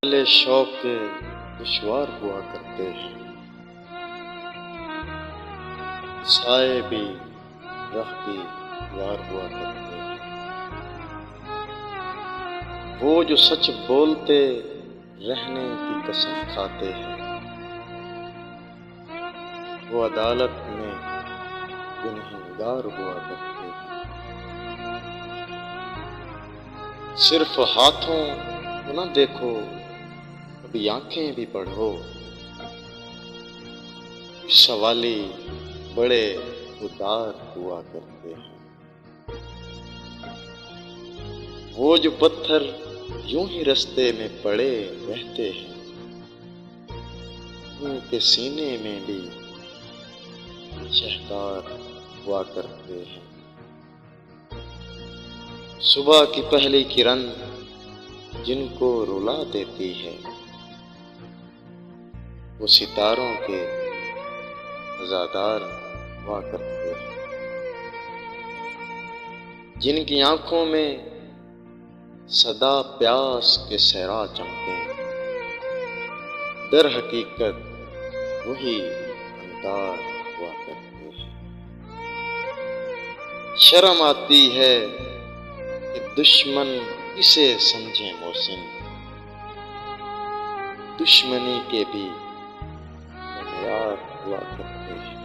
पहले शौक के दुश्वार हुआ करते हैं, साए भी राह की यार हुआ करते हैं। वो जो सच बोलते रहने की कसम खाते हैं, वो अदालत में गुनहगार हुआ करते हैं। सिर्फ हाथों को न देखो, कभी आंखें भी पढ़ो। सवाली बड़े खुदार हुआ करते हैं। वो जो पत्थर यूं ही रास्ते में पड़े रहते हैं, उनके सीने में भी शहकार हुआ करते हैं। सुबह की पहली किरण जिनको रुला देती है, वो सितारों के वफादार हुआ करते हैं। जिनकी आंखों में सदा प्यास के सहरा चमके, दर हकीकत वही अंगार हुआ करते हैं। शर्म आती है कि दुश्मन किसे समझे मोहसिन, दुश्मनी के भी यार हुआ करते हैं।